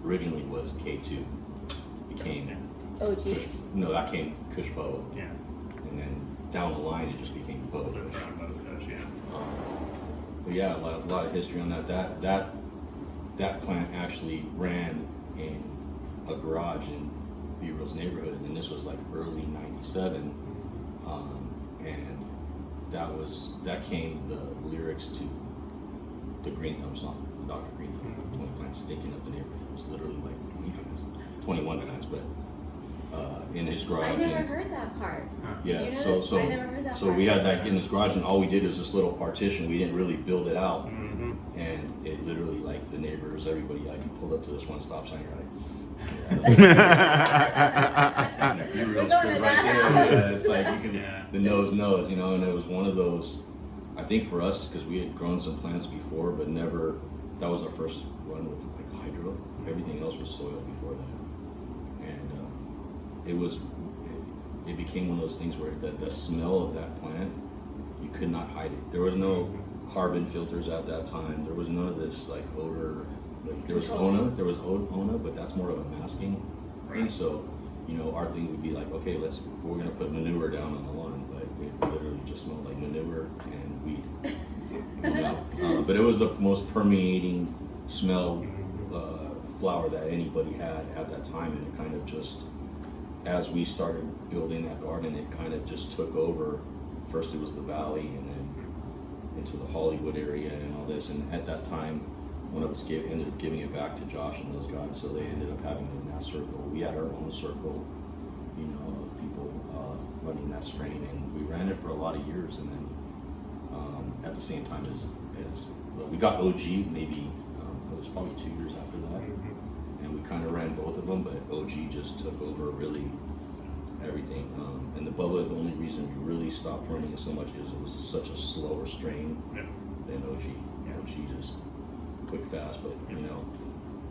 originally was K2. Became OG. Kush, no, that came Kush Bubba. Yeah. And then down the line, it just became Bubba Kush. Bubba Kush, yeah. But yeah, a lot of history on that. That plant actually ran in a garage in B-Real's neighborhood, and this was like early '97. And that came the lyrics to the Greenthumb song, Dr. Greenthumb, 20 plants stinking up the neighborhood. It was literally like 21 plants, but in his garage. I never heard that part. Yeah, Did you know so I never heard that so part. we had that in his garage, and all we did is this little partition. We didn't really build it out, and it literally, like, the neighbors, everybody, like, you pulled up to this one stop sign, you're like, B-Real's We're going to right that there. Yeah, house. it's like the nose knows, you know. And it was one of those. I think for us, because we had grown some plants before, but never. That was our first run with like hydro. Everything else was soil before that, and it became one of those things where the smell of that plant, you could not hide it. There was no carbon filters at that time. There was none of this like odor. Like, there was ONA, but that's more of a masking thing. So, you know, our thing would be like, okay, we're gonna put manure down on the lawn, but it literally just smelled like manure and weed. You know? But it was the most permeating smell flower that anybody had at that time, and it kind of just, as we started building that garden, it kind of just took over. First it was the valley, and then into the Hollywood area and all this. And at that time, one of us ended up giving it back to Josh and those guys, so they ended up having it in that circle. We had our own circle, you know, of people running that strain, and we ran it for a lot of years. And then at the same time as well, we got OG maybe it was probably 2 years after that, and we kind of ran both of them, but OG just took over really everything. And the Bubba, the only reason we really stopped running it so much is it was such a slower strain than OG. OG just quick, fast, but you know,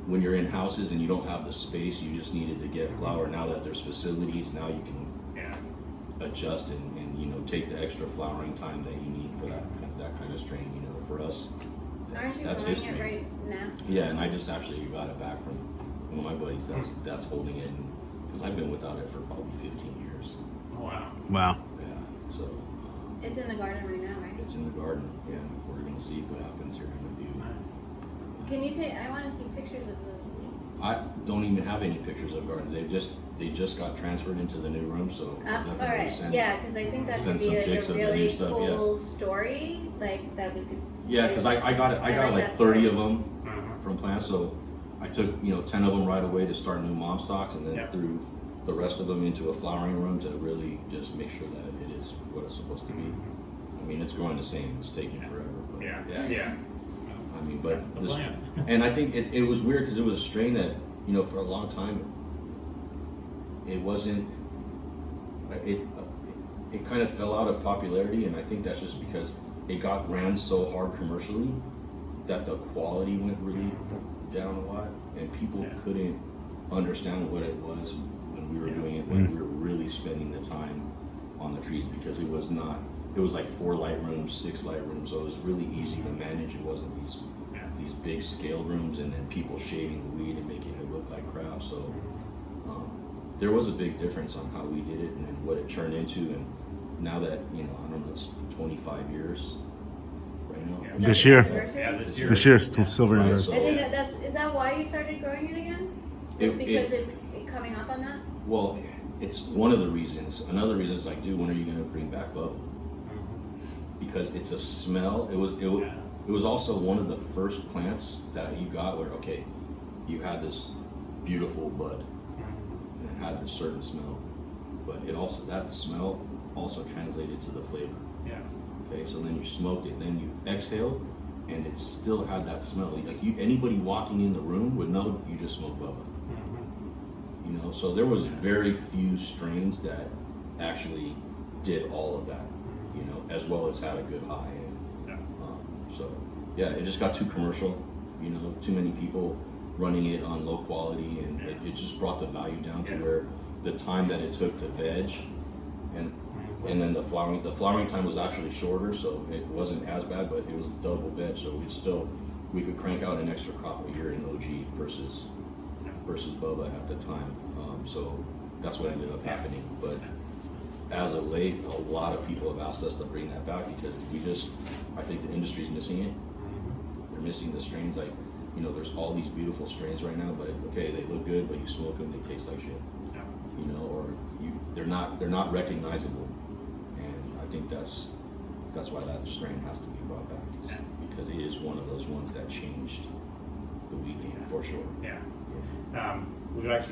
when you're in houses and you don't have the space, you just needed to get flower. Now that there's facilities, now you can adjust and you know, take the extra flowering time that you need for that kind of strain. You know, for us, that's history. It right now? Yeah, and I just actually got it back from one of my buddies that's holding it, because I've been without it for probably 15 years. Oh, wow. Wow. Yeah, so It's in the garden right now, right? it's in the garden. Yeah, we're gonna see what happens here in a few. Can you say, I want to see pictures of those things. I don't even have any pictures of gardens. They just got transferred into the new room, so I'll All definitely right, send. yeah, because I think that send could be some like pics a of the new really stuff, cool story, like that we could. Yeah, because I got like like that 30 story. of them from plants, so I took 10 of them right away to start new mom stocks, and then threw the rest of them into a flowering room to really just make sure that it is what it's supposed to be. I mean, it's growing the same. It's taking forever. But Yeah. I mean, but That's the plan. and I think it was weird because it was a strain that, you know, for a long time, it wasn't. It kind of fell out of popularity, and I think that's just because it ran so hard commercially that the quality went really down a lot, and people couldn't understand what it was when we were doing it, when we were really spending the time on the trees, because it was not. It was like 4 light rooms, 6 light rooms, so it was really easy to manage. It wasn't these big scaled rooms and then people shaving the weed and making it look like crap. So there was a big difference on how we did it and then what it turned into. And now that, you know, I don't know, it's 25 years right now. Yeah. This year. Yeah, this year. This year, it's still silver Right, years. so- I think is that why you started growing it again? Just because it's coming up on that? Well, it's one of the reasons. Another reason is like, dude, when are you gonna bring back Bubba? Because it's a smell. It was also one of the first plants that you got where, okay, you had this beautiful bud and it had this certain smell, but that smell also translated to the flavor. Yeah. Okay, so then you smoked it, then you exhaled, and it still had that smell. Like anybody walking in the room would know you just smoked Bubba. You know, so there was very few strains that actually did all of that, you know, as well as had a good high. So yeah, it just got too commercial, you know, too many people running it on low quality, and it just brought the value down to where the time that it took to veg and then the flowering time was actually shorter, so it wasn't as bad, but it was double veg, so we could crank out an extra crop a year in OG versus versus Bubba at the time. So that's what ended up happening. But as of late, a lot of people have asked us to bring that back because I think the industry's missing it. They're missing the strains. Like, you know, there's all these beautiful strains right now, but okay, they look good, but you smoke them, they taste like shit. Yeah. You know, or they're not recognizable. And I think that's why that strain has to be brought back, because it is one of those ones that changed the weed game for sure. Yeah. We've actually